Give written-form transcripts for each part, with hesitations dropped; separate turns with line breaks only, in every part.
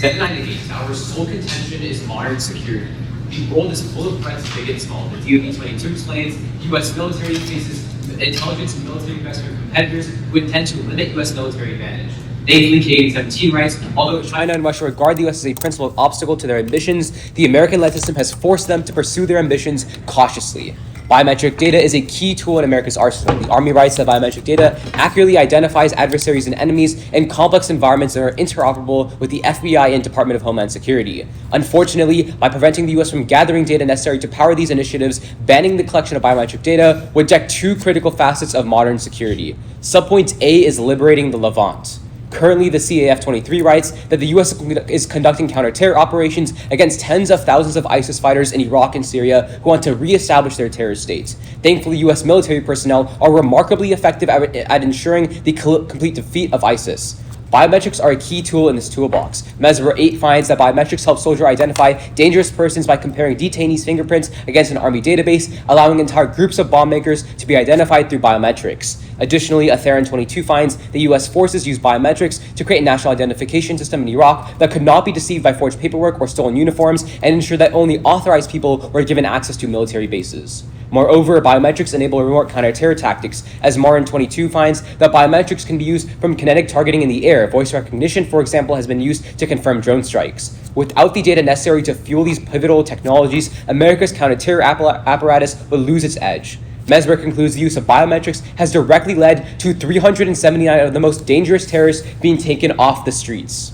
79 negates. Our sole contention is modern security. The world is full of threats, big and small. The DoD 22 explains U.S. military faces intelligence and military investment competitors who intend to limit U.S. military advantage. Nathan K-17 writes, although China and Russia regard the U.S. as a principal obstacle to their ambitions, the American-led system has forced them to pursue their ambitions cautiously. Biometric data is a key tool in America's arsenal. The Army writes that biometric data accurately identifies adversaries and enemies in complex environments that are interoperable with the FBI and Department of Homeland Security. Unfortunately, by preventing the U.S. from gathering data necessary to power these initiatives, banning the collection of biometric data would reject two critical facets of modern security. Subpoint A is liberating the Levant. Currently, the CAF-23 writes that the U.S. is conducting counter-terror operations against tens of thousands of ISIS fighters in Iraq and Syria who want to reestablish their terrorist states. Thankfully, U.S. military personnel are remarkably effective at ensuring the complete defeat of ISIS. Biometrics are a key tool in this toolbox. Mesmer 8 finds that biometrics help soldiers identify dangerous persons by comparing detainees' fingerprints against an army database, allowing entire groups of bomb makers to be identified through biometrics. Additionally, Atheron 22 finds that U.S. forces use biometrics to create a national identification system in Iraq that could not be deceived by forged paperwork or stolen uniforms and ensure that only authorized people were given access to military bases. Moreover, biometrics enable remote counter-terror tactics, as Marin 22 finds that biometrics can be used from kinetic targeting in the air. Voice recognition, for example, has been used to confirm drone strikes. Without the data necessary to fuel these pivotal technologies, America's counter-terror apparatus would lose its edge. Mesmer concludes the use of biometrics has directly led to 379 of the most dangerous terrorists being taken off the streets.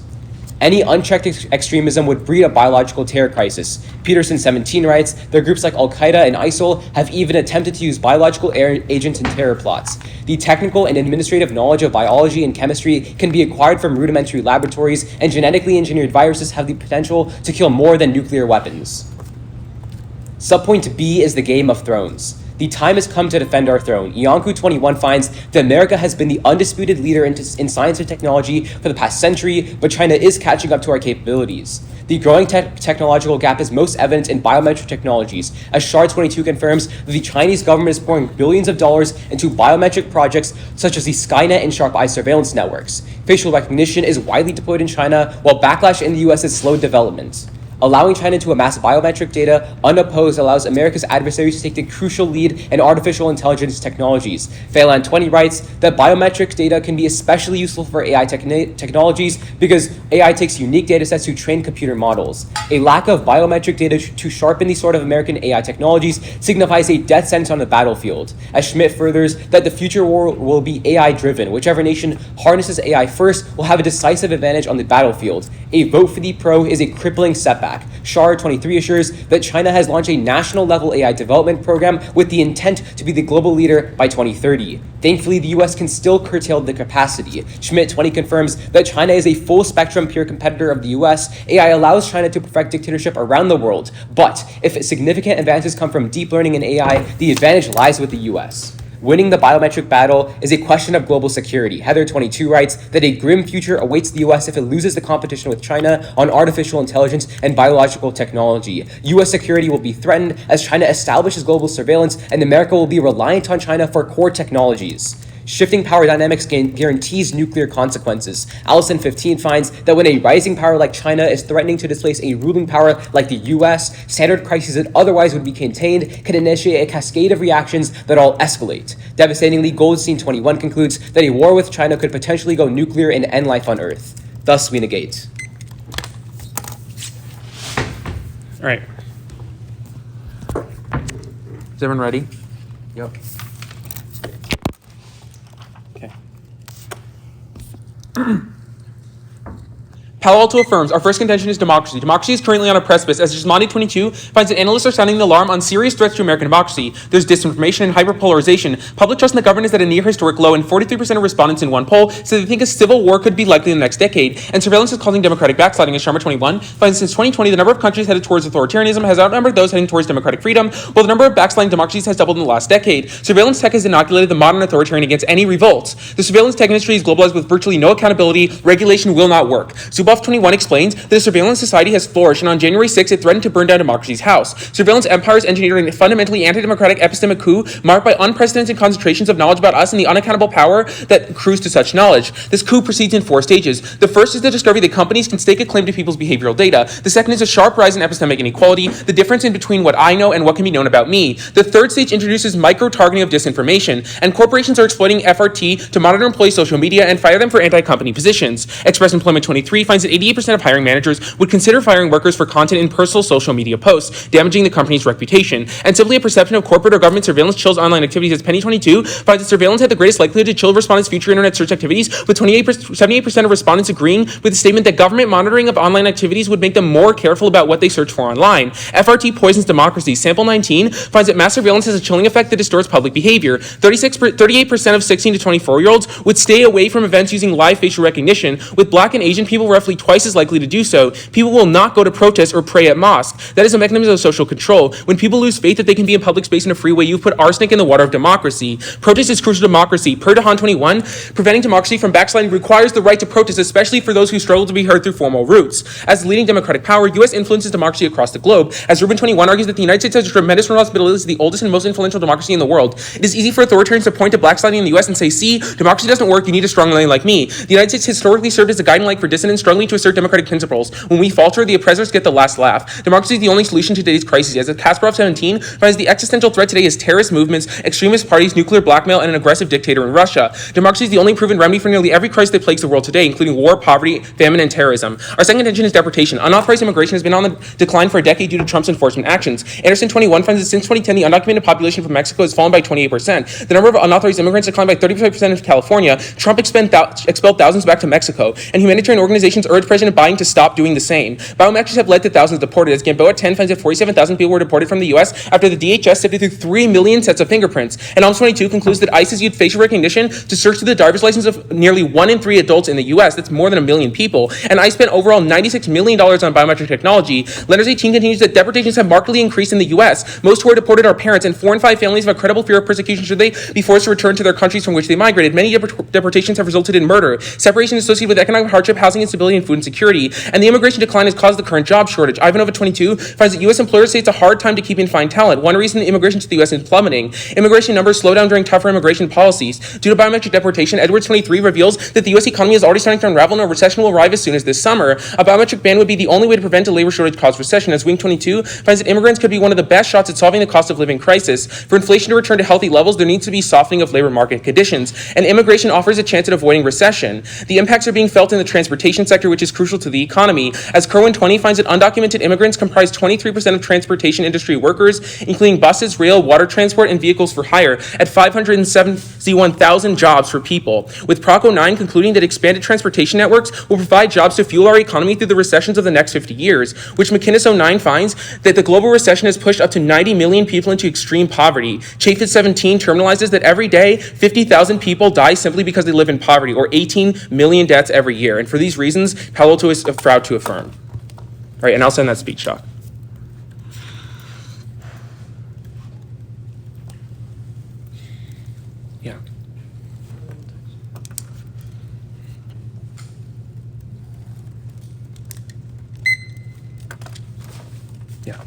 Any unchecked extremism would breed a biological terror crisis. Peterson 17 writes that groups like Al-Qaeda and ISIL have even attempted to use biological agents in terror plots. The technical and administrative knowledge of biology and chemistry can be acquired from rudimentary laboratories, and genetically engineered viruses have the potential to kill more than nuclear weapons. Subpoint B is the Game of Thrones. The time has come to defend our throne. Iancu 21 finds that America has been the undisputed leader in science and technology for the past century, but China is catching up to our capabilities. The growing technological gap is most evident in biometric technologies, as Shard 22 confirms that the Chinese government is pouring billions of dollars into biometric projects such as the Skynet and Sharp Eye surveillance networks. Facial recognition is widely deployed in China, while backlash in the US has slowed development. Allowing China to amass biometric data unopposed allows America's adversaries to take the crucial lead in artificial intelligence technologies. Phelan 20 writes that biometric data can be especially useful for AI technologies because AI takes unique data sets to train computer models. A lack of biometric data to sharpen these sort of American AI technologies signifies a death sentence on the battlefield. As Schmidt furthers that the future war will be AI-driven. Whichever nation harnesses AI first will have a decisive advantage on the battlefield. A vote for the pro is a crippling setback. Shard 23 assures that China has launched a national-level AI development program with the intent to be the global leader by 2030. Thankfully, the U.S. can still curtail the capacity. Schmidt 20 confirms that China is a full-spectrum peer competitor of the U.S. AI allows China to perfect dictatorship around the world, but if significant advances come from deep learning and AI, the advantage lies with the U.S. Winning the biometric battle is a question of global security. Heather 22 writes that a grim future awaits the U.S. if it loses the competition with China on artificial intelligence and biological technology. U.S. security will be threatened as China establishes global surveillance, and America will be reliant on China for core technologies. Shifting power dynamics guarantees nuclear consequences. Allison 15 finds that when a rising power like China is threatening to displace a ruling power like the US, standard crises that otherwise would be contained can initiate a cascade of reactions that all escalate. Devastatingly, Goldstein 21 concludes that a war with China could potentially go nuclear and end life on Earth. Thus, we negate.
All right. Is everyone ready?
Yep.
Palo Alto affirms our first contention is democracy. Democracy is currently on a precipice, as Gismondi 22 finds that analysts are sounding the alarm on serious threats to American democracy. There's disinformation and hyperpolarization. Public trust in the government is at a near historic low, and 43% of respondents in one poll say they think a civil war could be likely in the next decade. And surveillance is causing democratic backsliding, as Sharma 21 finds since 2020 the number of countries headed towards authoritarianism has outnumbered those heading towards democratic freedom, while the number of backsliding democracies has doubled in the last decade. Surveillance tech has inoculated the modern authoritarian against any revolt. The surveillance tech industry is globalized with virtually no accountability. Regulation will not work. So Buff 21 explains that the surveillance society has flourished, and on January 6th, it threatened to burn down democracy's house. Surveillance empires engineered a fundamentally anti-democratic epistemic coup marked by unprecedented concentrations of knowledge about us and the unaccountable power that accrues to such knowledge. This coup proceeds in 4 stages. The first is the discovery that companies can stake a claim to people's behavioral data. The second is a sharp rise in epistemic inequality, the difference in between what I know and what can be known about me. The third stage introduces micro-targeting of disinformation, and corporations are exploiting FRT to monitor employees' social media and fire them for anti-company positions. Express Employment 23 finds that 88% of hiring managers would consider firing workers for content in personal social media posts, damaging the company's reputation. And simply a perception of corporate or government surveillance chills online activities as Penny 22 finds that surveillance had the greatest likelihood to chill respondents' future internet search activities, with 78% of respondents agreeing with the statement that government monitoring of online activities would make them more careful about what they search for online. FRT poisons democracy. Sample 19 finds that mass surveillance has a chilling effect that distorts public behavior. 38% of 16 to 24-year-olds would stay away from events using live facial recognition, with Black and Asian people roughly twice as likely to do so. People will not go to protests or pray at mosques. That is a mechanism of social control. When people lose faith that they can be in public space in a free way, you've put arsenic in the water of democracy. Protest is crucial to democracy. Per DeHaan 21, preventing democracy from backsliding requires the right to protest, especially for those who struggle to be heard through formal routes. As the leading democratic power, U.S. influences democracy across the globe. As Ruben 21 argues that the United States has a tremendous responsibility as the oldest and most influential democracy in the world. It is easy for authoritarians to point to backsliding in the U.S. and say, see, democracy doesn't work, you need a strong line like me. The United States historically served as a guiding light for dissidents struggling to assert democratic principles. When we falter, the oppressors get the last laugh. Democracy is the only solution to today's crises. As Kasparov 17 finds, the existential threat today is terrorist movements, extremist parties, nuclear blackmail, and an aggressive dictator in Russia. Democracy is the only proven remedy for nearly every crisis that plagues the world today, including war, poverty, famine, and terrorism. Our second intention is deportation. Unauthorized immigration has been on the decline for a decade due to Trump's enforcement actions. Anderson 21 finds that since 2010, the undocumented population from Mexico has fallen by 28%. The number of unauthorized immigrants declined by 35% in California. Trump expelled thousands back to Mexico, and humanitarian organizations urge President Biden to stop doing the same. Biometrics have led to thousands deported, as Gamboa 10 finds that 47,000 people were deported from the U.S. after the DHS sifted through 3 million sets of fingerprints. And Alms 22 concludes that ICE has used facial recognition to search through the driver's license of nearly 1 in 3 adults in the U.S. That's more than 1 million people. And ICE spent overall $96 million on biometric technology. Letters 18 continues that deportations have markedly increased in the U.S. Most who are deported are parents, and 4 in 5 families have a credible fear of persecution should they be forced to return to their countries from which they migrated. Many deportations have resulted in murder, separation associated with economic hardship, housing instability, and food insecurity. And the immigration decline has caused the current job shortage. Ivanova 22 finds that U.S. employers say it's a hard time to keep and find talent. One reason immigration to the U.S. is plummeting. Immigration numbers slow down during tougher immigration policies. Due to biometric deportation, Edwards 23 reveals that the U.S. economy is already starting to unravel and a recession will arrive as soon as this summer. A biometric ban would be the only way to prevent a labor shortage caused recession, as Wing 22 finds that immigrants could be one of the best shots at solving the cost of living crisis. For inflation to return to healthy levels, there needs to be softening of labor market conditions, and immigration offers a chance at avoiding recession. The impacts are being felt in the transportation sector, which is crucial to the economy, as Kerwin 20 finds that undocumented immigrants comprise 23% of transportation industry workers, including buses, rail, water transport, and vehicles for hire, at 571,000 jobs for people, with Proco 9 concluding that expanded transportation networks will provide jobs to fuel our economy through the recessions of the next 50 years, which McKinnis 09 finds that the global recession has pushed up to 90 million people into extreme poverty. Chafetz 17 terminalizes that every day, 50,000 people die simply because they live in poverty, or 18 million deaths every year. And for these reasons, Palo Alto is proud to affirm. All right, and I'll send that speech doc. Yeah. Yeah.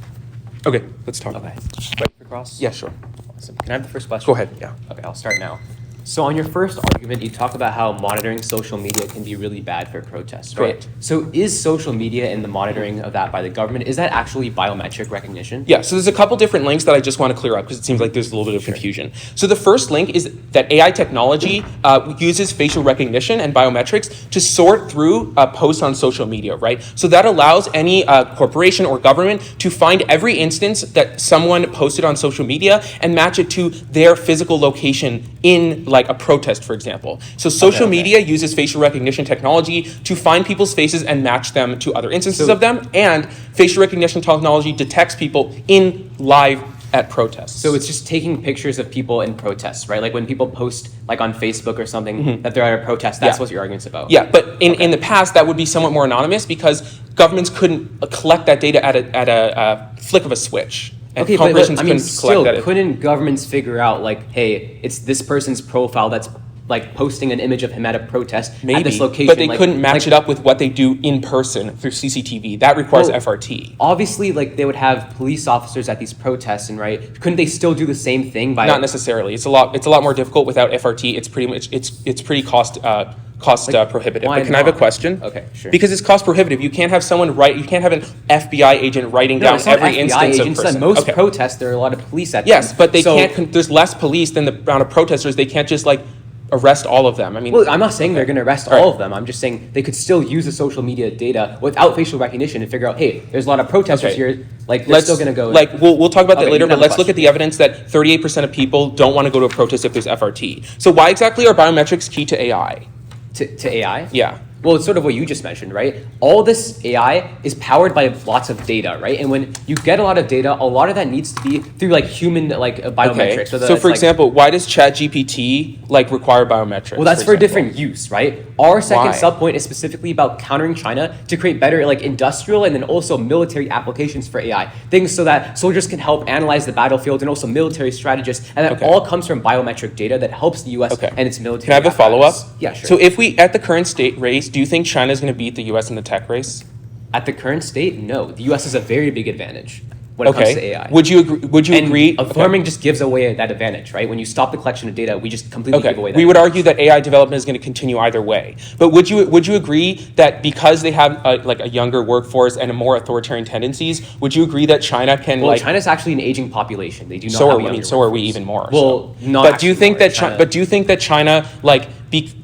Okay, let's talk.
Okay. Ready for cross?
Yeah, sure.
Awesome. Can I have the first question?
Go ahead, yeah.
Okay, I'll start now. So on your first argument, you talk about how monitoring social media can be really bad for protests, right?
Correct.
So is social media and the monitoring of that by the government, is that actually biometric recognition?
Yeah, so there's a couple different links that I just want to clear up because it seems like there's a little bit of confusion. So the first link is that AI technology uses facial recognition and biometrics to sort through posts on social media, right? So that allows any corporation or government to find every instance that someone posted on social media and match it to their physical location in like a protest, for example. So social media uses facial recognition technology to find people's faces and match them to other instances of them, and facial recognition technology detects people in live at protests.
So it's just taking pictures of people in protests, right? Like when people post like on Facebook or something that they're at a protest, that's what your argument's about.
Yeah, but in the past, that would be somewhat more anonymous because governments couldn't collect that data at a flick of a switch. And
Okay,
corporations
but I mean,
couldn't collect
still,
that.
couldn't governments figure out like, hey, it's this person's profile that's like posting an image of him at a protest at
Maybe,
this location.
but they
like,
couldn't match
like,
it up with what they do in person through CCTV. That requires
Well,
FRT.
Obviously, like they would have police officers at these protests, and right, couldn't they still do the same thing by?
Not necessarily. It's a lot more difficult without FRT. It's pretty much it's pretty cost prohibitive.
why
But can I have a
not?
question?
Okay, sure.
Because it's cost prohibitive. You can't have someone you can't have an FBI agent writing
No,
down
it's not
every
FBI
instance
agents.
of person.
At most
Okay.
protests, there are a lot of police at
Yes,
them.
but they
So-
can't. There's less police than the amount of protesters. They can't just like arrest all of them. I mean,
Well, I'm not saying they're going to arrest
All right.
all of them. I'm just saying they could still use the social media data without facial recognition and figure out, hey, there's a lot of protesters
Okay.
here. Like, they're still going to go.
Like we'll talk about that
Okay,
later,
you
but
have a
let's look at the evidence that 38% of people don't want to go to a protest if there's FRT. So why exactly are biometrics key to AI?
to AI.
Yeah.
Well, it's sort of what you just mentioned, right? All this AI is powered by lots of data, right? And when you get a lot of data, a lot of that needs to be through like human biometrics.
Okay.
So,
So for example, why does ChatGPT like require biometrics?
well, that's for
example?
different use, right? Our second
Why?
subpoint is specifically about countering China to create better like industrial and then also military applications for AI. Things so that soldiers can help analyze the battlefield and also military strategists. And that
Okay.
all comes from biometric data that helps the US
Okay.
and its military.
Can I have a follow-up?
apparatus. Yeah, sure.
So if we, at the current state race, do you think China's going to beat the US in the tech race?
At the current state, no. The US has a very big advantage when it comes to AI.
Would you agree? Would you
And
agree?
Affirming just gives away that advantage, right? When you stop the collection of data, we just completely give away that.
We would argue that AI development is going to continue either way. But would you agree that because they have a younger workforce and a more authoritarian tendencies, would you agree that China can
Well, China's actually an aging population. They do not
so
have
are
a
we?
younger
So are we
workforce.
even more.
Well,
so.
not
But do you
actually
think
more.
that But do you think that China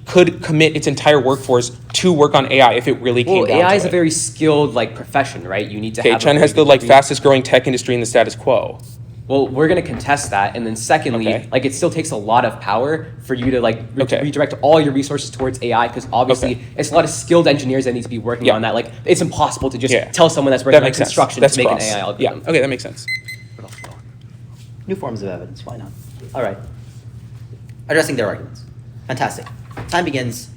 could commit its entire workforce to work on AI if it really came
Well,
down
AI
to
is a
it?
very skilled profession, right? You need to
Okay,
have.
China has the fastest growing tech industry in the status quo.
Well, we're going to contest that, and then secondly,
Okay.
it still takes a lot of power for you to
Okay.
redirect all your resources towards AI, because obviously
Okay.
it's a lot of skilled engineers that need to be working
Yeah.
on that. Like, it's impossible to just
Yeah.
tell someone that's
That
working on
makes sense.
construction
That's
to make
cross.
an AI
Yeah.
algorithm.
Okay, that makes sense.
New forms of evidence, why not? All right. Addressing their arguments. Fantastic. Time begins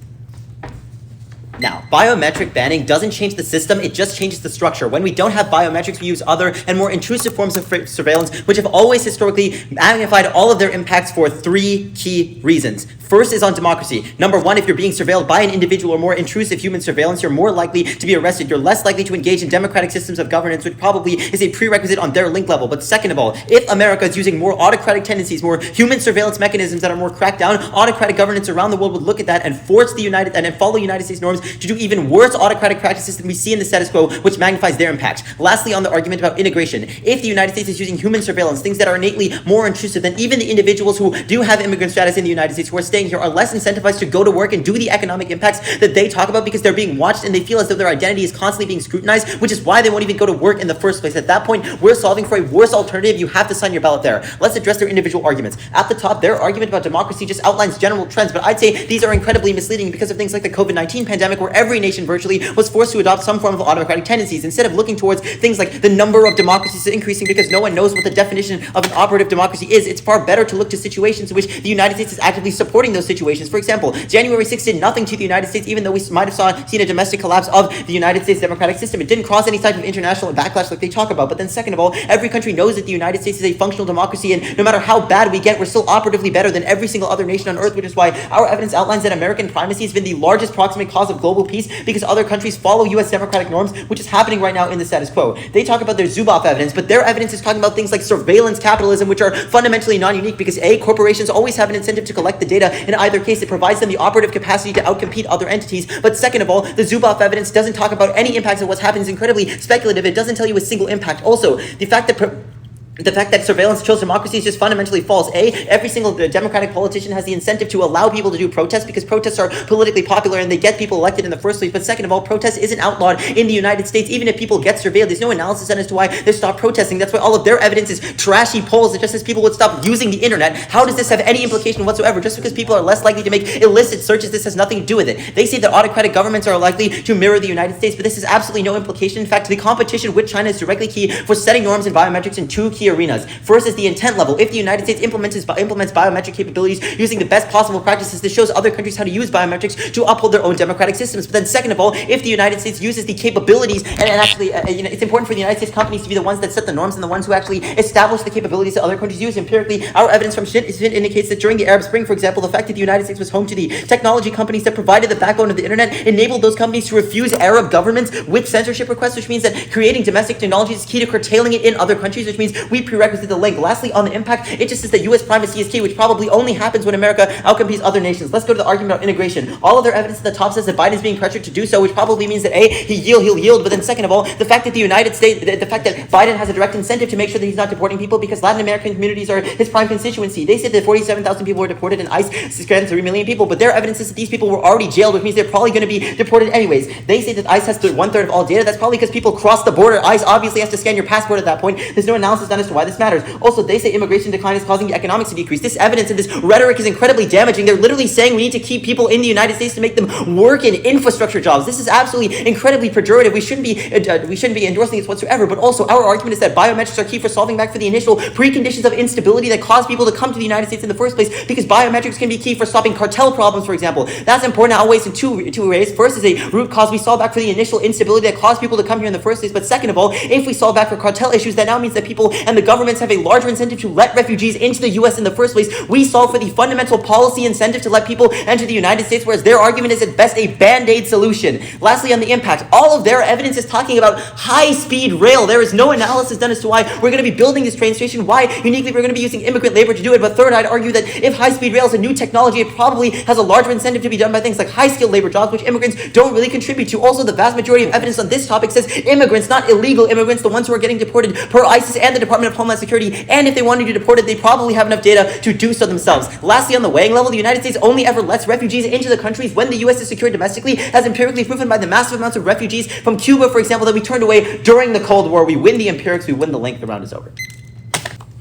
now. Biometric banning doesn't change the system, it just changes the structure. When we don't have biometrics, we use other and more intrusive forms of surveillance, which have always historically magnified all of their impacts for three key reasons. First is on democracy. Number one, if you're being surveilled by an individual or more intrusive human surveillance, you're more likely to be arrested. You're less likely to engage in democratic systems of governance, which probably is a prerequisite on their link level. But second of all, if America is using more autocratic tendencies, more human surveillance mechanisms that are more cracked down, autocratic governance around the world would look at that and force the United and follow United States norms to do even worse autocratic practices than we see in the status quo, which magnifies their impact. Lastly, on the argument about integration, if the United States is using human surveillance, things that are innately more intrusive than even the individuals who do have immigrant status in the United States who are staying here are less incentivized to go to work and do the economic impacts that they talk about because they're being watched and they feel as though their identity is constantly being scrutinized, which is why they won't even go to work in the first place. At that point, we're solving for a worse alternative. You have to sign your ballot there. Let's address their individual arguments. At the top, their argument about democracy just outlines general trends, but I'd say these are incredibly misleading because of things like the COVID-19 pandemic, where every nation virtually was forced to adopt some form of autocratic tendencies instead of looking towards things like the number of democracies increasing because no one knows what the definition of an operative democracy is. It's far better to look to situations in which the United States is actively supporting those situations. For example, January 6th did nothing to the United States, even though we might have seen a domestic collapse of the United States democratic system. It didn't cause any type of international backlash like they talk about. But then second of all, every country knows that the United States is a functional democracy, and no matter how bad we get, we're still operatively better than every single other nation on earth, which is why our evidence outlines that American primacy has been the largest proximate cause of global peace because other countries follow U.S. democratic norms, which is happening right now in the status quo. They talk about their Zuboff evidence, but their evidence is talking about things like surveillance capitalism, which are fundamentally non-unique because A, corporations always have an incentive to collect the data. In either case, it provides them the operative capacity to outcompete other entities. But second of all, the Zuboff evidence doesn't talk about any impacts of what's happened. Is incredibly speculative. It doesn't tell you a single impact. Also, the fact that surveillance kills democracy is just fundamentally false. Every single democratic politician has the incentive to allow people to do protests because protests are politically popular and they get people elected in the first place. But second of all, protest isn't outlawed in the United States. Even if people get surveilled, there's no analysis as to why they stop protesting. That's why all of their evidence is trashy polls that just says people would stop using the internet. How does this have any implication whatsoever? Just because people are less likely to make illicit searches, this has nothing to do with it. They say that autocratic governments are likely to mirror the United States, but this has absolutely no implication. In fact, the competition with China is directly key for setting norms and biometrics in two key arenas. First is the intent level. If the United States implements biometric capabilities using the best possible practices, this shows other countries how to use biometrics to uphold their own democratic systems. But then second of all, if the United States uses the capabilities, and actually, it's important for the United States companies to be the ones that set the norms and the ones who actually establish the capabilities that other countries use. Empirically, our evidence from Shin indicates that during the Arab Spring, for example, the fact that the United States was home to the technology companies that provided the backbone of the internet enabled those companies to refuse Arab governments with censorship requests, which means that creating domestic technology is key to curtailing it in other countries, which means we prerequisite the link. Lastly, on the impact, it just says that U.S. primacy is key, which probably only happens when America outcompetes other nations. Let's go to the argument about integration. All of their evidence at the top says that Biden is being pressured to do so, which probably means that A, he'll yield, but then second of all, the fact that the United States, the fact that Biden has a direct incentive to make sure that he's not deporting people because Latin American communities are his prime constituency. They said that 47,000 people were deported and ICE scanned 3 million people, but their evidence is that these people were already jailed, which means they're probably going to be deported anyways. They say that ICE has 1/3 of all data. That's probably because people cross the border. ICE obviously has to scan your passport at that point. There's no analysis done as to why this matters. Also, they say immigration decline is causing the economics to decrease. This evidence and this rhetoric is incredibly damaging. They're literally saying we need to keep people in the United States to make them work in infrastructure jobs. This is absolutely incredibly pejorative. We shouldn't be endorsing this whatsoever. But also, our argument is that biometrics are key for solving back for the initial preconditions of instability that cause people to come to the United States in the first place, because biometrics can be key for stopping cartel problems, for example. That's important always in two ways. First is a root cause. We solve back for the initial instability that caused people to come here in the first place. But second of all, if we solve back for cartel issues, that now means that people and the governments have a larger incentive to let refugees into the U.S. in the first place. We solve for the fundamental policy incentive to let people enter the United States, whereas their argument is at best a band-aid solution. Lastly, on the impact, all of their evidence is talking about high-speed rail. There is no analysis done as to why we're going to be building this train station, why uniquely we're going to be using immigrant labor to do it. But third, I'd argue that if high-speed rail is a new technology, it probably has a larger incentive to be done by things like high-skilled labor jobs, which immigrants don't really contribute to. Also, the vast majority of evidence on this topic says immigrants, not illegal immigrants, the ones who are getting deported per ISIS and the Department of Homeland Security. And if they wanted to be deported, they probably have enough data to do so themselves. Lastly, on the weighing level, the United States only ever lets refugees into the countries when the U.S. is secured domestically, as empirically proven by the massive amounts of refugees from Cuba, for example, that we turned away during the Cold War. We win the empirics, we win the link, the round is over.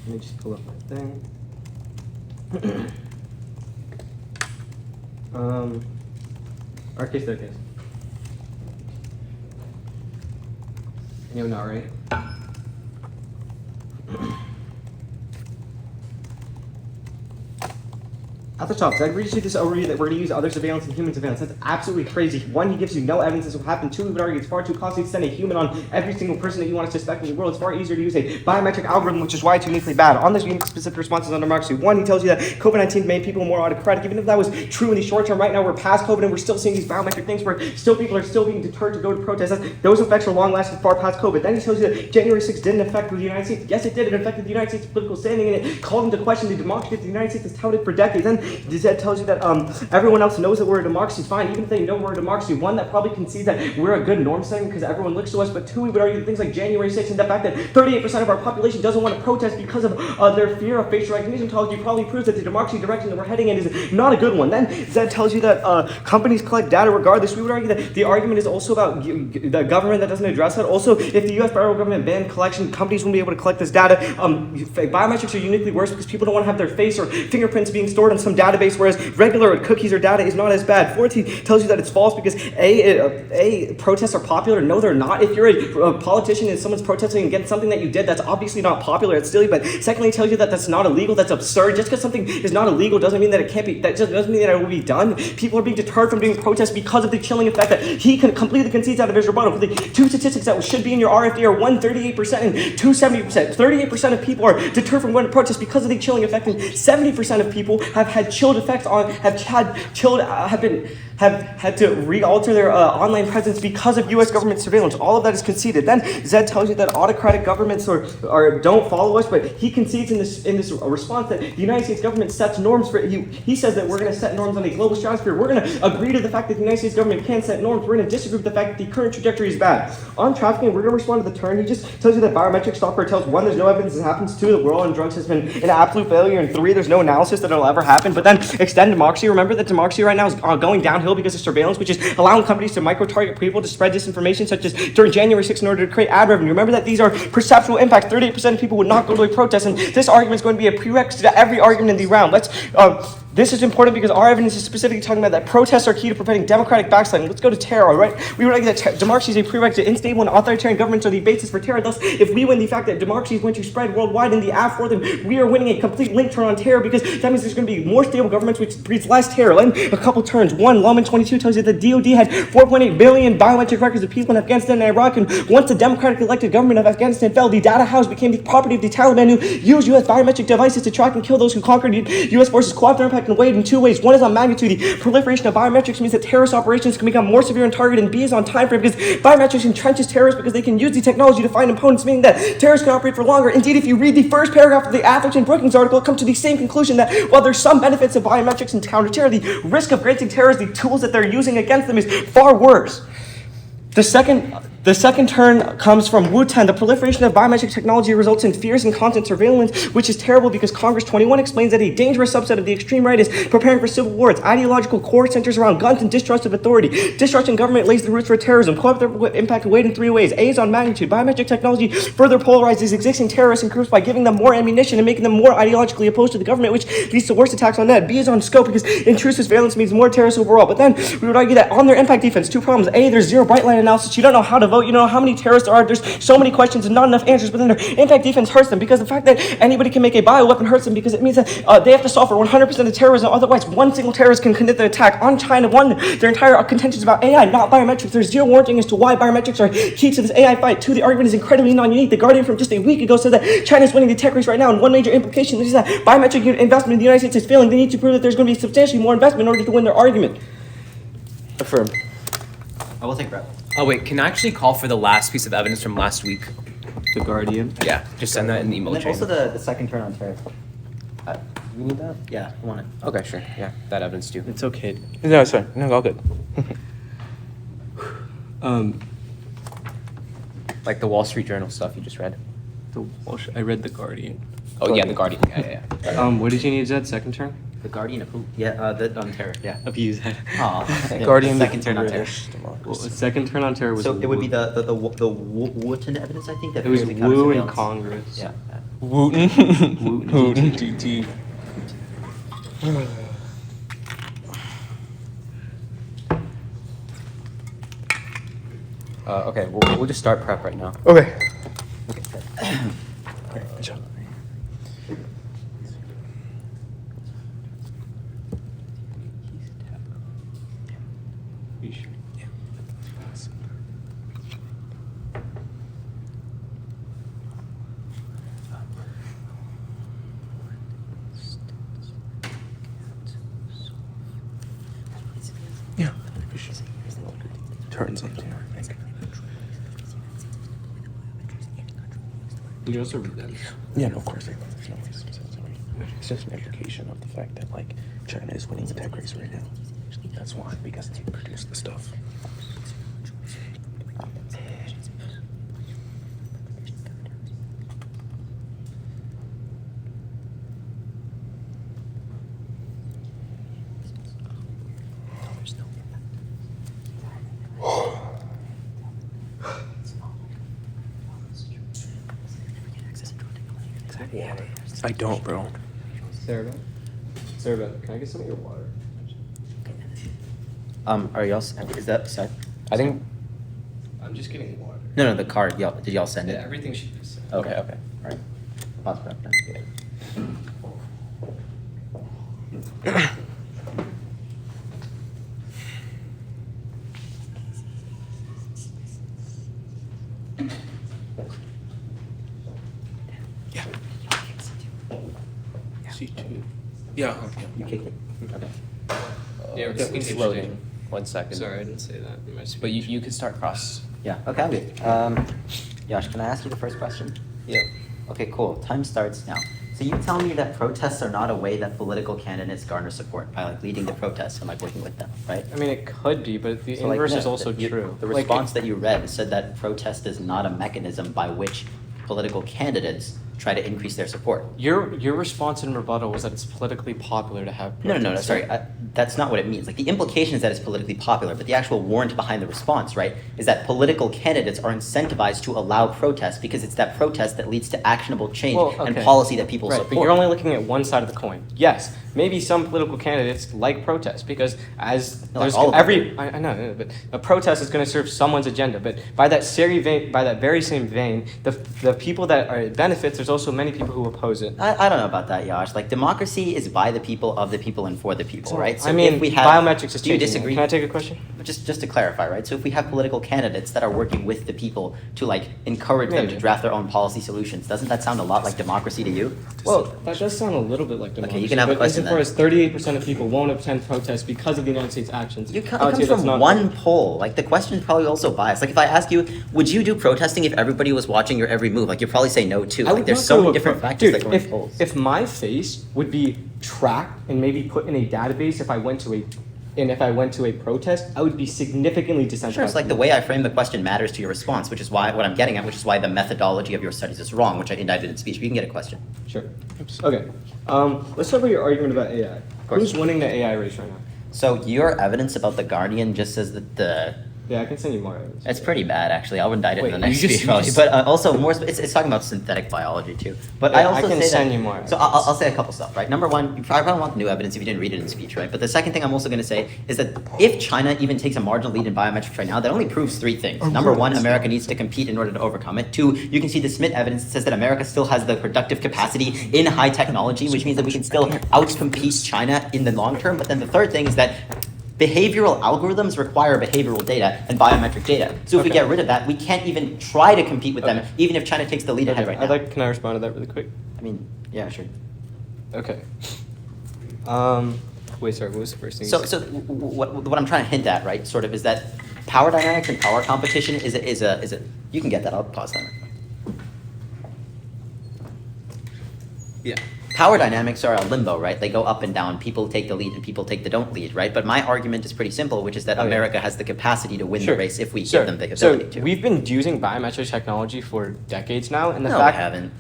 Let me just pull up my thing. Arcade staircase. Anyone know, right? At the top, so I agree to this overview that we're going to use other surveillance and human surveillance. That's absolutely crazy. One, he gives you no evidence this will happen. Two, we would argue it's far too costly to send a human on every single person that you want to suspect in the world. It's far easier to use a biometric algorithm, which is why it's uniquely bad. On this unique specific responses on democracy, one, he tells you that COVID-19 made people more autocratic. Even if that was true in the short term, right now we're past COVID and we're still seeing these biometric things where still people are still being deterred to go to protest. Those effects are long lasting, far past COVID. Then he tells you that January 6th didn't affect the United States. Yes, it did. It affected the United States political standing and it called into question the democracy that the United States has touted for decades. Then Zed tells you that everyone else knows that we're a democracy. Fine, even if they know we're a democracy. One, that probably concedes that we're a good norm setting because everyone looks to us. But two, we would argue that things like January 6th and the fact that 38% of our population doesn't want to protest because of their fear of facial recognition technology probably proves that the democracy direction that we're heading in is not a good one. Then Zed tells you that companies collect data regardless. We would argue that the argument is also about the government that doesn't address that. Also, if the U.S. federal government banned collection, companies wouldn't be able to collect this data. Biometrics are uniquely worse because people don't want to have their face or fingerprints being stored in some database, whereas regular cookies or data is not as bad. Fourth, he tells you that it's false because A, protests are popular. No, they're not. If you're a politician and someone's protesting against something that you did, that's obviously not popular. It's silly. But secondly, he tells you that that's not illegal. That's absurd. Just because something is not illegal doesn't mean that it can't be. That just doesn't mean that it will be done. People are being deterred from doing protests because of the chilling effect that he completely concedes out of his rebuttal. For the two statistics that should be in your RFD are 138% and 270%. 38% of people are deterred from going to protest because of the chilling effect, and 70% of people have had chilled effects on have had to re-alter their online presence because of U.S. government surveillance. All of that is conceded. Then Zed tells you that autocratic governments don't follow us, but he concedes in this response that the United States government sets norms for. He says that we're going to set norms on a global stratosphere. We're going to agree to the fact that the United States government can set norms. We're going to disagree with the fact that the current trajectory is bad. On trafficking, we're going to respond to the turn. He just tells you that biometric stop cartels. One, there's no evidence it happens. Two, the war on drugs has been an absolute failure. And three, there's no analysis that it'll ever happen. But then extend democracy. Remember that democracy right now is going downhill because of surveillance, which is allowing companies to micro-target people to spread disinformation, such as during January 6th in order to create ad revenue. Remember that these are perceptual impacts. 38% of people would not go to a protest, and this argument is going to be a prerequisite to every argument in the round. This is important because our evidence is specifically talking about that protests are key to preventing democratic backsliding. Let's go to terror, right? We would argue that democracy is a prerequisite. Unstable and authoritarian governments are the basis for terror. Thus, if we win the fact that democracy is going to spread worldwide in the AF war, then we are winning a complete link turn on terror because that means there's going to be more stable governments, which breeds less terror. And a couple turns. One, Lawman 22 tells you that the DOD had 4.8 billion biometric records of people in Afghanistan and Iraq, and once the democratically elected government of Afghanistan fell, the data house became the property of the Taliban, who used U.S. biometric devices to track and kill those who conquered U.S. forces. Co-op impact and weighed in two ways. One is on magnitude. The proliferation of biometrics means that terrorist operations can become more severe and targeted, and B is on time frame because biometrics entrenches terrorists because they can use the technology to find opponents, meaning that terrorists can operate for longer. Indeed, if you read the first paragraph of the Affleck and Brookings article, it comes to the same conclusion that while there's some benefits of biometrics and counter-terror, the risk of granting terrorists the tools that they're using against them is far worse. The second turn comes from Wu 10. The proliferation of biometric technology results in fears and constant surveillance, which is terrible because Congress 21 explains that a dangerous subset of the extreme right is preparing for civil war. Its ideological core centers around guns and distrust of authority. Distrust in government lays the roots for terrorism. Co-operative impact weighed in three ways. A is on magnitude. Biometric technology further polarizes existing terrorists and groups by giving them more ammunition and making them more ideologically opposed to the government, which leads to worse attacks on net. B is on scope because intrusive surveillance means more terrorists overall. But then we would argue that on their impact defense, two problems. A, there's zero bright line analysis. You don't know how to vote. You don't know how many terrorists there are. There's so many questions and not enough answers. But then their impact defense hurts them because the fact that anybody can make a bioweapon hurts them because it means that they have to solve for 100% of terrorism. Otherwise, one single terrorist can commit the attack on China. Their entire contention is about AI, not biometrics. There's zero warranting as to why biometrics are key to this AI fight. Two, the argument is incredibly non-unique. The Guardian from just a week ago said that China is winning the tech race right now, and one major implication is that biometric investment in the United States is failing. They need to prove that there's going to be substantially more investment in order to win their argument.
Affirm.
I will take rep.
Oh wait, can I actually call for the last piece of evidence from last week?
The Guardian.
Yeah, just send that in the email
And then
chain.
also the second turn on terror.
You need that?
Yeah, I want it.
Okay, sure. Yeah, that evidence too.
It's okay.
No, it's fine. No, all good.
Like the Wall Street Journal stuff you just read.
I read the Guardian.
Oh yeah, the Guardian. Yeah.
What did you need, Zed? Second turn?
The Guardian of who? Yeah, the on terror. Yeah.
Of you, Zed.
Aw.
Guardian
Second turn on terror.
Well, the second turn on terror was.
So it would be the Wooten evidence, I think. That
It was
appears in counter
Wu in
surveillance.
Congress.
Yeah.
Wooten.
Wooten GT.
Okay, we'll just start prep right now.
Okay. Yeah. Turns on terror.
Did you also read that?
Yeah, no, of course. It's just an implication of the fact that, like, China is winning the tech race right now. That's why, because they produce the stuff. I don't, bro.
Sarah, can I get some of your water?
Are y'all? Is that set?
I think.
I'm just getting water.
No, the card. Did y'all send it?
Everything should be set.
Okay. All right. Pause prep then.
Yeah. C2. Yeah.
You kicked it. Okay.
Yeah,
It's loading. 1 second.
Sorry, I didn't say that in my speech.
But you can start cross.
Yeah. Okay, I'm good. Yash, can I ask you the first question?
Yeah.
Okay, cool. Time starts now. So you tell me that protests are not a way that political candidates garner support by like leading the protests and like working with them, right?
I mean, it could be, but the
So, like,
inverse
no,
is also
the,
true.
The
Like,
response that you read said that protest is not a mechanism by which political candidates try to increase their support.
your response in rebuttal was that it's politically popular to have
No,
protests.
sorry. That's not what it means. Like the implication is that it's politically popular, but the actual warrant behind the response, right, is that political candidates are incentivized to allow protests because it's that protest that leads to actionable change
Well,
and
okay.
policy that people
Right,
support.
but you're only looking at one side of the coin. Yes, maybe some political candidates like protest because as
No,
there's
like all of
every I know, but a protest is going to serve someone's agenda. But by that very same vein, the people that are it benefits, there's also many people who oppose it.
I don't know about that, Yash. Like democracy is by the people, of the people, and for the people, right?
I mean,
if we have,
biometrics is
do you
changing.
disagree?
Can I take a question?
Just to clarify, right? So if we have political candidates that are working with the people to like encourage them to
Maybe.
draft their own policy solutions, doesn't that sound a lot like democracy to you?
Well, that does sound a little bit like democracy.
you can have a
but
question
insofar
then.
as 38% of people won't attend protests because of the United States actions,
It
I would say
comes
that's
from
not
one poll. Like the question is probably also biased. Like if I ask you, would you do protesting if everybody was watching your every move? Like you'd probably say no too.
I
Like
would
there's
not
so
go
many
to a
different
pro-
factors
Dude,
that go in polls.
if my face would be tracked and maybe put in a database if I went to a protest, I would be significantly desensitized.
Sure, it's like the way I frame the question matters to your response, which is why what I'm getting at, which is why the methodology of your studies is wrong, which I indicted in speech. But you can get a question.
Sure. Okay. Let's talk about your argument about AI.
course.
Who's winning the AI race right now?
So your evidence about the Guardian just says that the
Yeah, I can send you more evidence.
it's pretty bad actually. I'll indict it
Wait,
in the next
you just-
speech
you
probably.
just-
But also more. It's talking about synthetic biology too. But I
Yeah,
also
I can
say
send
that,
you more
So
evidence.
I'll say a couple stuff. Right. Number one, you probably want new evidence if you didn't read it in speech, right? But the second thing I'm also going to say is that if China even takes a marginal lead in biometrics right now, that only proves three things. Number one, America needs to compete in order to overcome it. Two, you can see the Smith evidence that says that America still has the productive capacity in high technology, which means that we can still outcompete China in the long term. But then the third thing is that behavioral algorithms require behavioral data and biometric data. So if we
Okay.
get rid of that, we can't even try to compete with them,
Okay.
even if China takes the lead ahead right now.
Can I respond to that really quick?
I mean, yeah, sure.
Okay. Wait, sorry, what was the first thing? you
So,
said?
what I'm trying to hint at, right, sort of, is that power dynamics and power competition is a. You can get that. I'll pause that.
Yeah.
Power dynamics are a limbo, right? They go up and down. People take the lead and people take the don't lead, right? But my argument is pretty simple, which is that
Oh, yeah.
America has the capacity to win
Sure.
the race if we
Sure.
give them the
So
ability to.
we've been using biometric technology for decades now, and the
No,
fact
we haven't.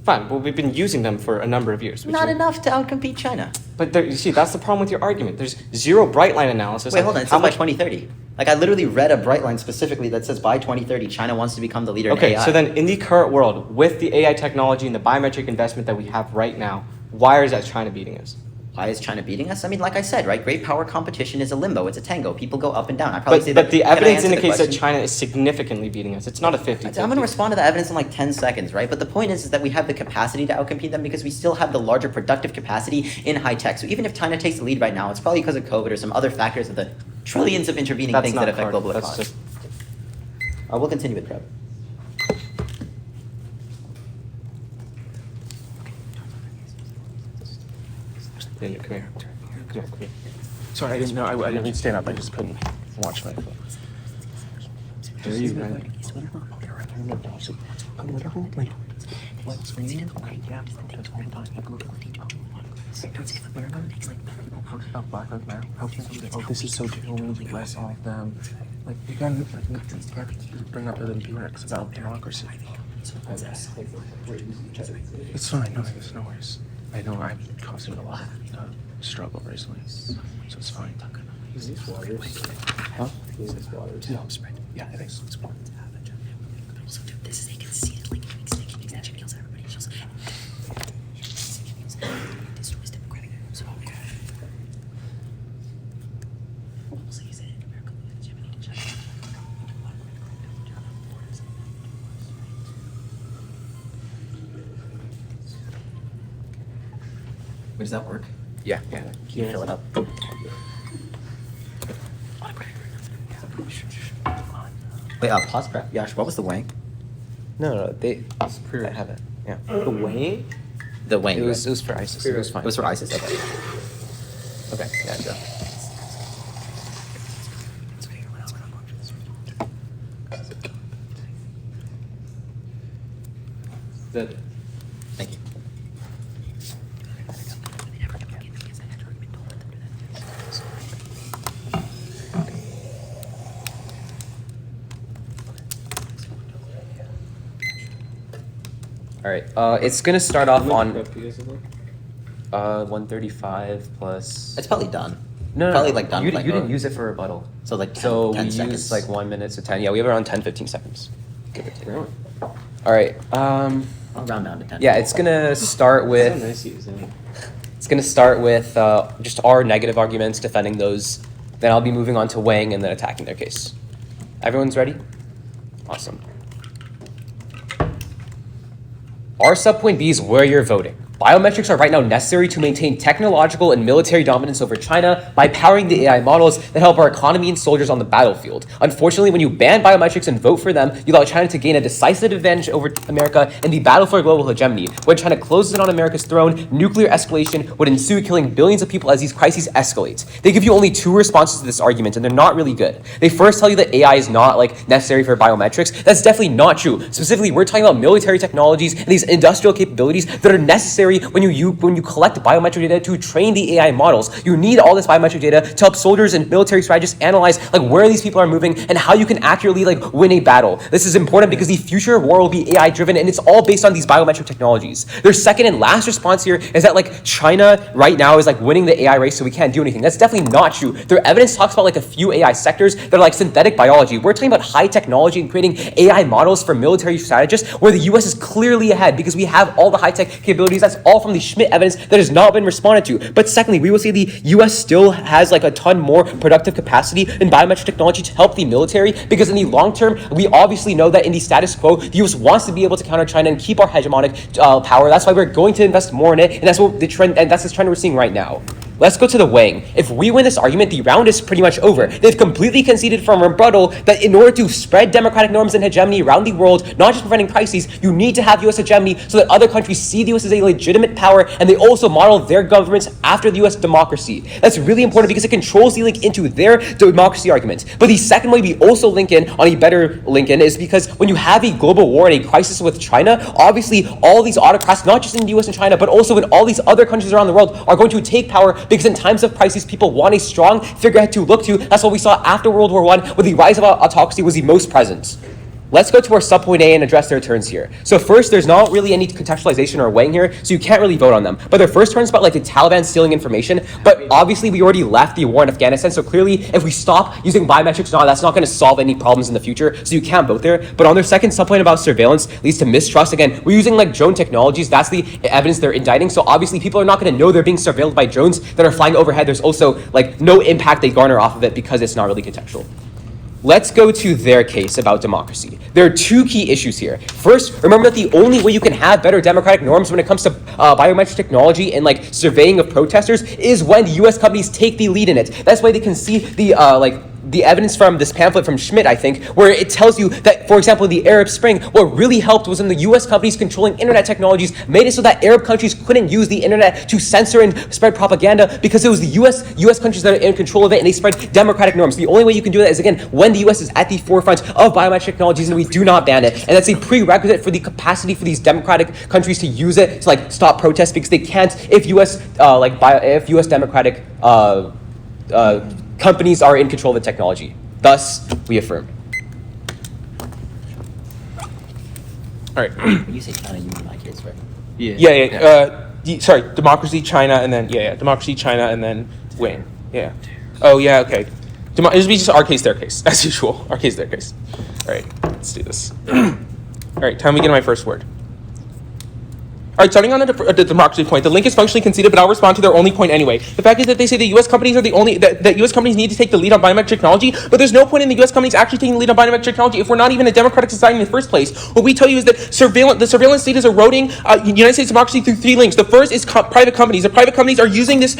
Fine, well, we've been using them for a number of years.
Not enough to outcompete China.
But there, you see, that's the problem with your argument. There's zero bright line analysis.
Wait,
on
hold on. It
how
says by
much
2030. Like I literally read a bright line specifically that says by 2030 China wants to become the leader in
Okay,
AI.
so then in the current world, with the AI technology and the biometric investment that we have right now, why is that China beating us?
Why is China beating us? I mean, like I said, right? Great power competition is a limbo. It's a tango. People go up and down. I probably say that.
But the
Can I
evidence
answer the
indicates that
question?
China is significantly beating us. It's not a 50.
I'm going to respond to the evidence in like 10 seconds, right? But the point is that we have the capacity to outcompete them because we still have the larger productive capacity in high tech. So even if China takes the lead right now, it's probably because of COVID or some other factors of the trillions of intervening
That's
things
not
that affect
correct.
global
That's
economy.
just
We'll continue with Trev.
Daniel, come here. Come on, come here.
Sorry, I didn't know. I didn't stand up. I just couldn't watch my phone.
Where are you, man?
Oh, this is so true. We need less of them. Like, you gotta bring up other lyrics about democracy. It's fine. No, it's no worries. I know I'm causing a lot of struggle recently, so it's fine.
Is this waters?
Huh?
Is this waters?
No, yeah, it is.
Does that work?
Yeah.
Can you fill it up? Wait, pause prep. Yash, what was the weighing?
No, they. I have it. Yeah.
The weighing?
The weighing.
It was for ISIS. It was fine.
It was for ISIS. Okay.
Okay. Yeah. Sure.
That.
Thank you.
All right. It's gonna start off
How much
on
prep do you guys have left?
135 plus.
It's probably done.
No,
probably like done.
You,
like,
you didn't use it for rebuttal.
So like 10,
So
10
we
seconds.
use like 1 minute to 10. Yeah, we have around 10, 15 seconds. Give or take.
Really?
All right.
I'll round down to 10.
Yeah, it's gonna start
So
with.
nice using it.
It's going to start with just our negative arguments, defending those. Then I'll be moving on to weighing and then attacking their case. Everyone's ready? Awesome. Our subpoint B is where you're voting. Biometrics are right now necessary to maintain technological and military dominance over China by powering the AI models that help our economy and soldiers on the battlefield. Unfortunately, when you ban biometrics and vote for them, you allow China to gain a decisive advantage over America in the battle for global hegemony. When China closes in on America's throne, nuclear escalation would ensue, killing billions of people as these crises escalate. They give you only two responses to this argument, and they're not really good. They first tell you that AI is not necessary for biometrics. That's definitely not true. Specifically, we're talking about military technologies and these industrial capabilities that are necessary when you collect biometric data to train the AI models. You need all this biometric data to help soldiers and military strategists analyze where these people are moving and how you can accurately win a battle. This is important because the future of war will be AI driven, and it's all based on these biometric technologies. Their second and last response here is that China right now is winning the AI race, so we can't do anything. That's definitely not true. Their evidence talks about a few AI sectors that are synthetic biology. We're talking about high technology and creating AI models for military strategists, where the US is clearly ahead because we have all the high tech capabilities. That's all from the Schmidt evidence that has not been responded to. But secondly, we will say the US still has a ton more productive capacity in biometric technology to help the military, because in the long term, we obviously know that in the status quo, the US wants to be able to counter China and keep our hegemonic power. That's why we're going to invest more in it, and that's what the trend, and that's the trend we're seeing right now. Let's go to the weighing. If we win this argument, the round is pretty much over. They've completely conceded from rebuttal that in order to spread democratic norms and hegemony around the world, not just preventing crises, you need to have US hegemony so that other countries see the US as a legitimate power, and they also model their governments after the US democracy. That's really important because it controls the link into their democracy argument. But the second way we also link in on a better link in is because when you have a global war and a crisis with China, obviously all these autocrats, not just in the US and China, but also in all these other countries around the world, are going to take power, because in times of crisis, people want a strong figurehead to look to. That's what we saw after World War I, where the rise of autocracy was the most present. Let's go to our subpoint A and address their turns here. So first, there's not really any contextualization or weighing here, so you can't really vote on them. But their first turn is about the Taliban stealing information. But obviously, we already left the war in Afghanistan, so clearly, if we stop using biometrics now, that's not going to solve any problems in the future, so you can't vote there. But on their second subpoint about surveillance leads to mistrust. Again, we're using drone technologies. That's the evidence they're indicting. So obviously, people are not going to know they're being surveilled by drones that are flying overhead. There's also no impact they garner off of it because it's not really contextual. Let's go to their case about democracy. There are two key issues here. First, remember that the only way you can have better democratic norms when it comes to biometric technology and surveying of protesters is when US companies take the lead in it. That's why they can see the evidence from this pamphlet from Schmidt, I think, where it tells you that, for example, in the Arab Spring, what really helped was when the US companies controlling internet technologies made it so that Arab countries couldn't use the internet to censor and spread propaganda, because it was the US countries that are in control of it, and they spread democratic norms. The only way you can do that is, again, when the US is at the forefront of biometric technologies and we do not ban it. And that's a prerequisite for the capacity for these democratic countries to use it to stop protests, because they can't if US democratic companies are in control of the technology. Thus, we affirm.
All right.
When you say China, you mean my case, right?
Sorry, democracy, China, and then democracy, China, and then weighing. Yeah. Oh yeah. Okay. This would be just our case, their case, as usual. Our case, their case. All right. Let's do this. All right. Time we get to my first word. All right, starting on the democracy point, the link is functionally conceded, but I'll respond to their only point anyway. The fact is that they say the U.S. companies are the only, that U.S. companies need to take the lead on biometric technology, but there's no point in the U.S. companies actually taking the lead on biometric technology if we're not even a democratic society in the first place. What we tell you is that the surveillance state is eroding United States democracy through three links. The first is private companies. The private companies are using this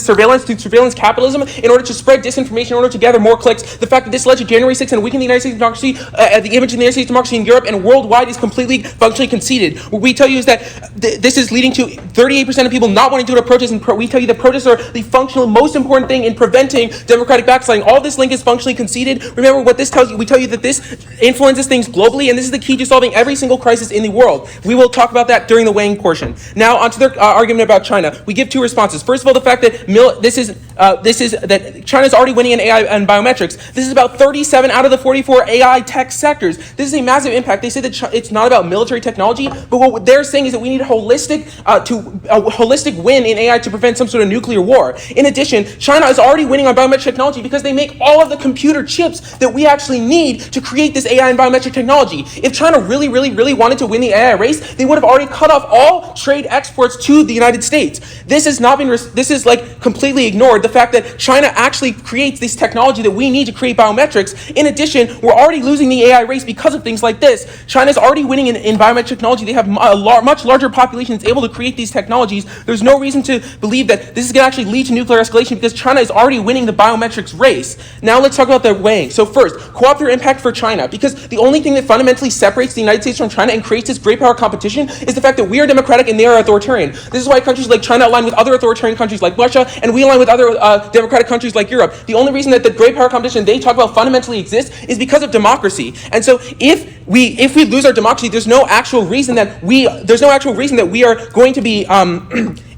surveillance through surveillance capitalism in order to spread disinformation, in order to gather more clicks. The fact that this led to January 6th and weakened the United States democracy, the image of the United States democracy in Europe and worldwide is completely functionally conceded. What we tell you is that this is leading to 38% of people not wanting to go to protests, and we tell you that protests are the functional most important thing in preventing democratic backsliding. All this link is functionally conceded. Remember what this tells you. We tell you that this influences things globally, and this is the key to solving every single crisis in the world. We will talk about that during the weighing portion. Now, onto their argument about China. We give two responses. First of all, the fact that that China's already winning in AI and biometrics. This is about 37 out of the 44 AI tech sectors. This is a massive impact. They say that it's not about military technology, but what they're saying is that we need a holistic win in AI to prevent some sort of nuclear war. In addition, China is already winning on biometric technology because they make all of the computer chips that we actually need to create this AI and biometric technology. If China really, really, really wanted to win the AI race, they would have already cut off all trade exports to the United States. This has not been, this is like completely ignored, the fact that China actually creates this technology that we need to create biometrics. In addition, we're already losing the AI race because of things like this. China's already winning in biometric technology. They have a much larger population that's able to create these technologies. There's no reason to believe that this is going to actually lead to nuclear escalation because China is already winning the biometrics race. Now let's talk about the weighing. So first, cooperative impact for China, because the only thing that fundamentally separates the United States from China and creates this great power competition is the fact that we are democratic and they are authoritarian. This is why countries like China align with other authoritarian countries like Russia, and we align with other democratic countries like Europe. The only reason that the great power competition they talk about fundamentally exists is because of democracy. And so if we lose our democracy, there's no actual reason that we are going to be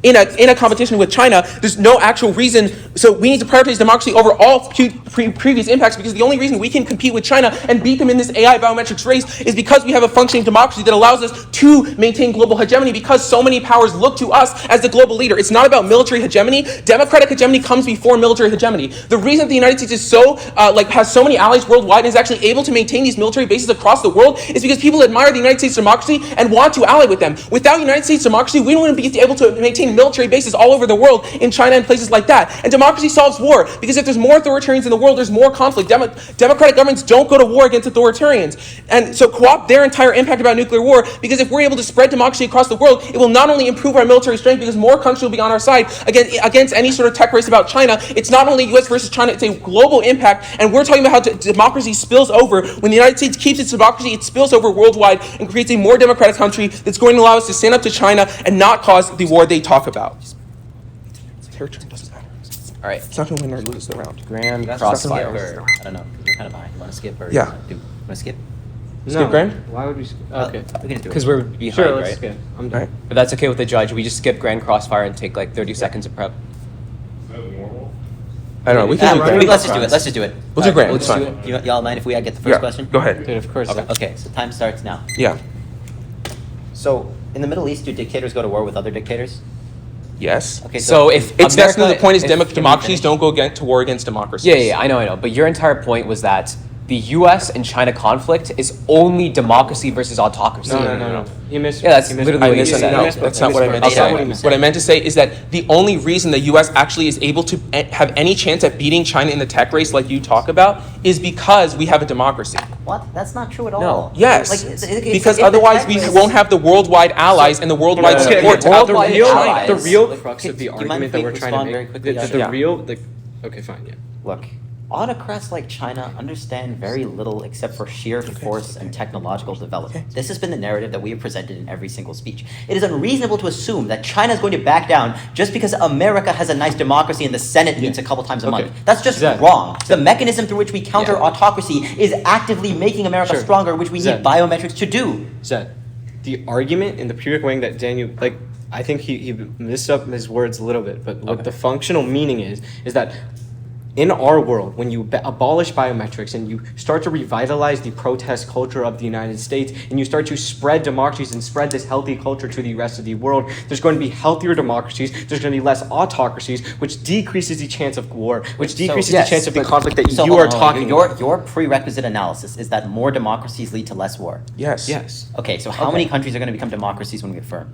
in a competition with China. There's no actual reason. So we need to prioritize democracy over all previous impacts, because the only reason we can compete with China and beat them in this AI biometrics race is because we have a functioning democracy that allows us to maintain global hegemony, because so many powers look to us as the global leader. It's not about military hegemony. Democratic hegemony comes before military hegemony. The reason the United States is so has so many allies worldwide and is actually able to maintain these military bases across the world is because people admire the United States democracy and want to ally with them. Without United States democracy, we wouldn't be able to maintain military bases all over the world, in China and places like that. And democracy solves war, because if there's more authoritarians in the world, there's more conflict. Democratic governments don't go to war against authoritarians. And so co-opt their entire impact about nuclear war, because if we're able to spread democracy across the world, it will not only improve our military strength, because more countries will be on our side against any sort of tech race about China. It's not only US versus China, it's a global impact. And we're talking about how democracy spills over. When the United States keeps its democracy, it spills over worldwide and creates a more democratic country that's going to allow us to stand up to China and not cause the war they talk about. Their turn doesn't matter.
All right.
It's not going to win or lose the round.
Grand
That's
crossfire.
or, I don't know. You're kind of behind. You want to skip or
Yeah.
You want to skip?
Skip Grand?
Why would we skip? Okay.
We can just do it.
Because we're behind,
Sure, let's
right?
skip. I'm
All
done.
right.
But that's okay with the judge. We just skip Grand Crossfire and take like 30 seconds of prep.
I don't know. We can do
Let's
Grand.
just do it. Let's just do it.
We'll do Grand.
Let's
It's
do
fine.
it. Y'all mind if we get the first
Yeah.
question?
Go ahead.
Dude, of course.
Okay, so time starts now.
Yeah.
So, in the Middle East, do dictators go to war with other dictators?
Yes.
Okay,
So if
It's that's
America-
the point is
if-
democracies don't go to war against democracies.
Yeah, I know. But your entire point was that the U.S. and China conflict is only democracy versus autocracy.
No. You missed.
Yeah, that's
you missed-
literally
I
what you
missed
said.
it. No, that's not what I meant to
Okay.
say. What I meant to say is that the only reason the U.S. actually is able to have any chance at beating China in the tech race, like you talk about, is because we have a democracy.
What? That's not true at all.
No.
Yes,
it's
because
if the
otherwise
tech
we
race-
won't have the worldwide allies and the worldwide
Okay,
support to out
worldwide
the
allies.
China.
The real
Like,
crux
do
of the
you mind
argument
if
that
we
we're trying to
respond
make.
very quickly?
The
Yeah.
real. Okay, fine. Yeah.
Look, autocrats like China understand very little except for sheer force and technological development. This has been the narrative that we have presented in every single speech. It is unreasonable to assume that China is going to back down just because America has a nice democracy and the Senate meets a couple times a month. That's just
Zed.
wrong. The mechanism through which we counter autocracy is actively making America
Sure.
stronger, which we need
Zed.
biometrics to do.
Zed, the argument in the previous weighing that Daniel, like, I think he messed up his words a little bit, but what the functional meaning is that in our world, when you abolish biometrics and you start to revitalize the protest culture of the United States and you start to spread democracies and spread this healthy culture to the rest of the world, there's going to be healthier democracies, there's going to be less autocracies, which decreases the chance of war, which decreases
yes,
the chance of the
but-
conflict that
So
you
hold
are
on,
talking about.
Your prerequisite analysis is that more democracies lead to less war.
Yes.
Yes.
Okay, so how many countries are going to become democracies when we affirm?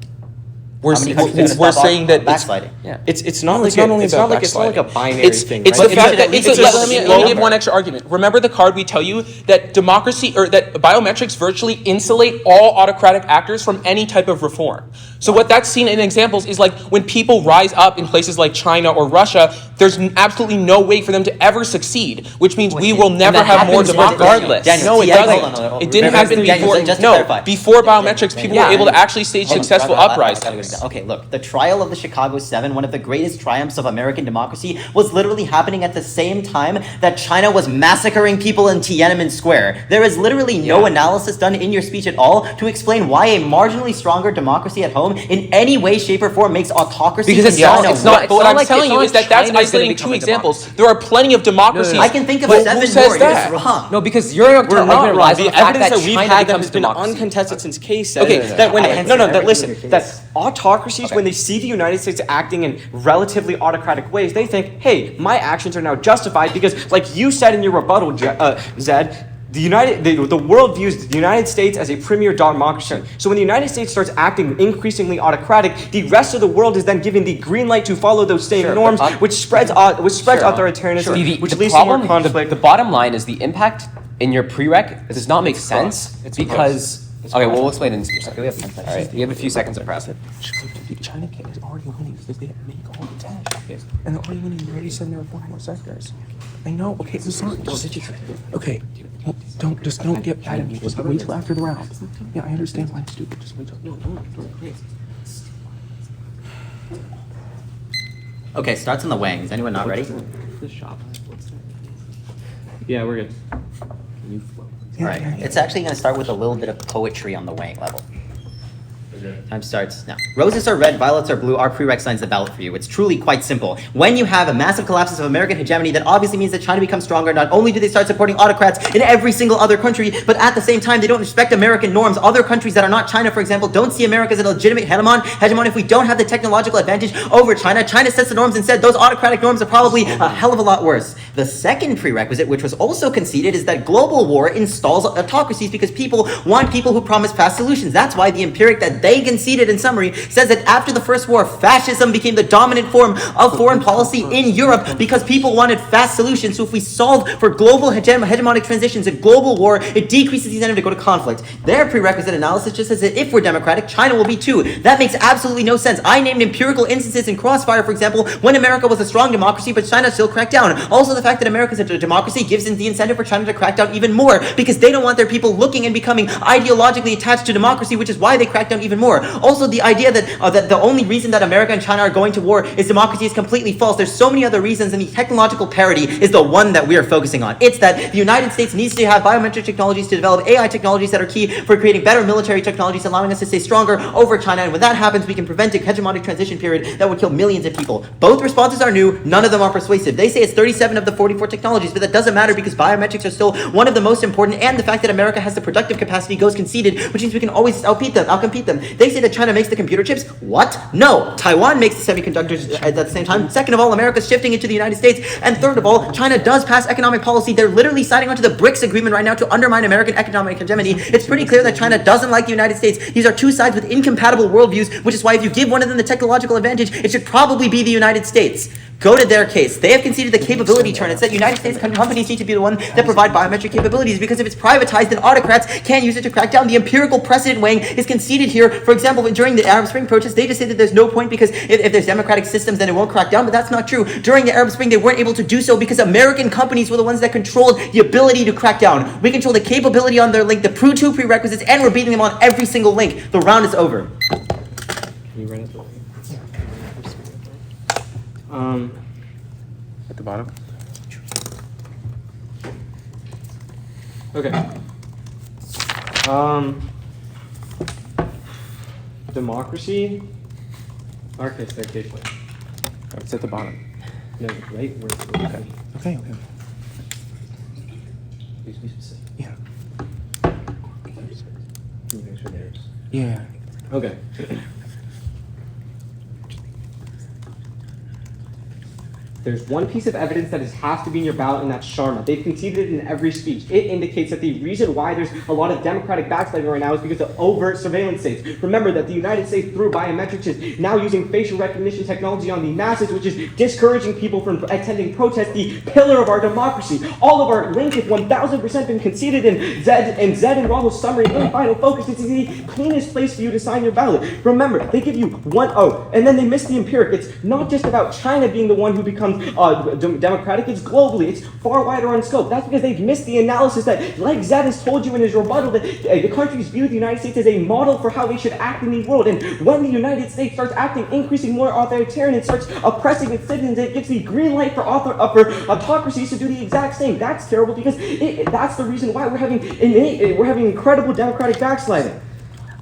We're,
How many countries are
we're,
gonna
we're
stop
saying that it's,
backsliding.
Yeah.
It's not
No,
like
it's not only
it's
about
not like a binary
it's,
thing.
It's
right?
the fact that
it's
it's
a
let me
slow
give one extra argument. Remember the card we tell you that democracy or that biometrics virtually insulate all autocratic actors from any type of reform. So what that's seen in examples is like when people rise up in places like China or Russia, there's absolutely no way for them to ever succeed, which means we will never
that
have more
happens
democracy.
regardless.
Daniel,
No, it
Daniel,
doesn't.
hold on.
It didn't happen
Daniel,
before.
just to
No,
clarify.
before biometrics, people
Yeah.
were able to actually stage
Hold on,
successful
I gotta go.
uprisings.
that. Okay, look, the trial of the Chicago 7, one of the greatest triumphs of American democracy, was literally happening at the same time that China was massacring people in Tiananmen Square. There is literally no analysis done in your speech at all to explain why a marginally stronger democracy at home in any way, shape, or form makes autocracy
Because
in China
it's not. But what I'm
like-
telling
it's
you
not
is
like
that that's
China's gonna
isolating two
become a
examples. There are plenty of democracies.
I can think of
But
7
who says
more. You're
that?
just wrong.
No, because your
We're
argument
not wrong.
relies on
The
the fact
evidence
that
that we've
China
had that
becomes
has been
democracy.
uncontested since Case said
Okay,
that when
I
no,
answered
that listen,
everything in
that
Case.
autocracies when they see the United States acting in relatively autocratic ways, they think, hey, my actions are now justified because, like you said in your rebuttal, Zed. The world views the United States as a premier democracy. So when the United States starts acting increasingly autocratic, the rest of the world is then given the green light to follow those same
Sure,
norms,
but,
which spreads authoritarianism, which leads to more conflict.
The bottom line is the impact in your prereq does not make sense because. Okay, well, we'll explain it in speech. Okay, we have 10 seconds. All right, we have a few seconds of press.
China is already winning because they make all the tech. And they're already winning. They already said there are 4 more sectors. I know. Okay, I'm sorry. Okay, don't get mad at me. Just wait till after the round. Yeah, I understand why I'm stupid. Just wait till. No, please.
Okay, starts on the wang. Is anyone not ready?
Yeah, we're good.
All right. It's actually going to start with a little bit of poetry on the wang level. Time starts now. Roses are red, violets are blue. Our prereq signs the ballot for you. It's truly quite simple. When you have a massive collapse of American hegemony, that obviously means that China becomes stronger. Not only do they start supporting autocrats in every single other country, but at the same time, they don't respect American norms. Other countries that are not China, for example, don't see America as a legitimate hegemon. If we don't have the technological advantage over China, China sets the norms and said those autocratic norms are probably a hell of a lot worse. The second prerequisite, which was also conceded, is that global war installs autocracies because people want people who promise fast solutions. That's why the empiric that they conceded in summary says that after the First War, fascism became the dominant form of foreign policy in Europe because people wanted fast solutions. So if we solve for global hegemonic transitions, a global war, it decreases the incentive to go to conflict. Their prerequisite analysis just says that if we're democratic, China will be too. That makes absolutely no sense. I named empirical instances in Crossfire, for example, when America was a strong democracy, but China still cracked down. Also, the fact that America is a democracy gives them the incentive for China to crack down even more because they don't want their people looking and becoming ideologically attached to democracy, which is why they crack down even more. Also, the idea that that the only reason that America and China are going to war is democracy is completely false. There's so many other reasons, and the technological parity is the one that we are focusing on. It's that the United States needs to have biometric technologies to develop AI technologies that are key for creating better military technologies, allowing us to stay stronger over China. And when that happens, we can prevent a hegemonic transition period that would kill millions of people. Both responses are new. None of them are persuasive. They say it's 37 of the 44 technologies, but that doesn't matter because biometrics are still one of the most important, and the fact that America has the productive capacity goes conceded, which means we can always outcompete them. They say that China makes the computer chips. What? No. Taiwan makes the semiconductors at the same time. Second of all, America's shifting into the United States. And third of all, China does pass economic policy. They're literally signing onto the BRICS agreement right now to undermine American economic hegemony. It's pretty clear that China doesn't like the United States. These are two sides with incompatible worldviews, which is why if you give one of them the technological advantage, it should probably be the United States. Go to their case. They have conceded the capability turn. It's that United States companies need to be the one that provide biometric capabilities because if it's privatized, then autocrats can't use it to crack down. The empirical precedent weighing is conceded here. For example, during the Arab Spring protests, they just say that there's no point because if there's democratic systems, then it won't crack down. But that's not true. During the Arab Spring, they weren't able to do so because American companies were the ones that controlled the ability to crack down. We control the capability on their link, the two prerequisites, and we're beating them on every single link. The round is over.
Can you run it?
At the bottom.
Okay. Democracy. Okay, case one.
It's at the bottom.
No, right where.
Okay.
Please be specific.
Yeah.
Can you make sure there's.
Yeah.
Okay. There's one piece of evidence that has to be in your ballot, and that's Sharma. They've conceded it in every speech. It indicates that the reason why there's a lot of democratic backsliding right now is because of overt surveillance states. Remember that the United States, through biometrics, is now using facial recognition technology on the masses, which is discouraging people from attending protests, the pillar of our democracy. All of our links have 1,000% been conceded in Zed and Rahul's summary and final focus. This is the cleanest place for you to sign your ballot. Remember, they give you and then they miss the empiric. It's not just about China being the one who becomes
becomes democratic, it's globally. It's far wider in scope. That's because they've missed the analysis that, like Zed has told you in his rebuttal, that the countries view the United States as a model for how they should act in the world. And when the United States starts acting increasingly more authoritarian and starts oppressing its citizens, it gives the green light for autocracies to do the exact same. That's terrible because that's the reason why we're having incredible democratic backsliding.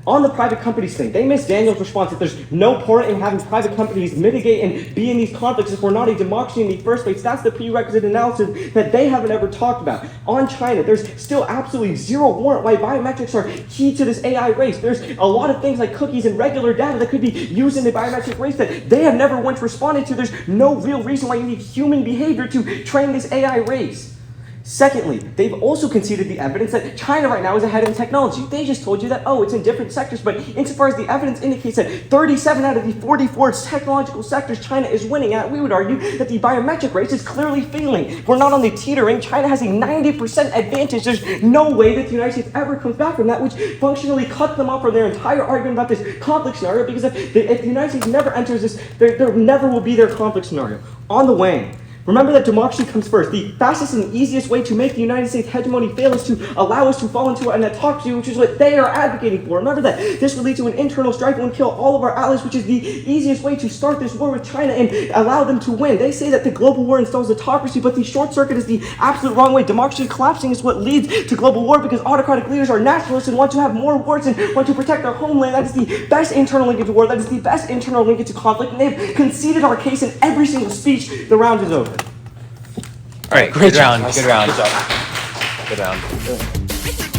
On the private companies thing, they missed Daniel's response that there's no point in having private companies mitigate and be in these conflicts if we're not a democracy in the first place. That's the prerequisite analysis that they haven't ever talked about. On China, there's still absolutely zero warrant why biometrics are key to this AI race. There's a lot of things like cookies and regular data that could be used in the biometric race that they have never once responded to. There's no real reason why you need human behavior to train this AI race. Secondly, they've also conceded the evidence that China right now is ahead in technology. They just told you that, oh, it's in different sectors, but insofar as the evidence indicates that 37 out of the 44 technological sectors China is winning at, we would argue that the biometric race is clearly failing. We're not on the teetering. China has a 90% advantage. There's no way that the United States ever comes back from that, which functionally cut them off from their entire argument about this conflict scenario, because if the United States never enters this, there never will be their conflict scenario. On the way, remember that democracy comes first. The fastest and easiest way to make the United States hegemony fail is to allow us to fall into an autocracy, which is what they are advocating for. Remember that this would lead to an internal strife and would kill all of our allies, which is the easiest way to start this war with China and allow them to win. They say that the global war installs autocracy, but the short circuit is the absolute wrong way. Democracy collapsing is what leads to global war because autocratic leaders are nationalists and want to have more wars and want to protect their homeland. That is the best internal linkage to war. That is the best internal linkage to conflict, and they've conceded our case in every single speech. The round is over.
All right,
Great
good round,
job.
good round.
Good job.
Good round.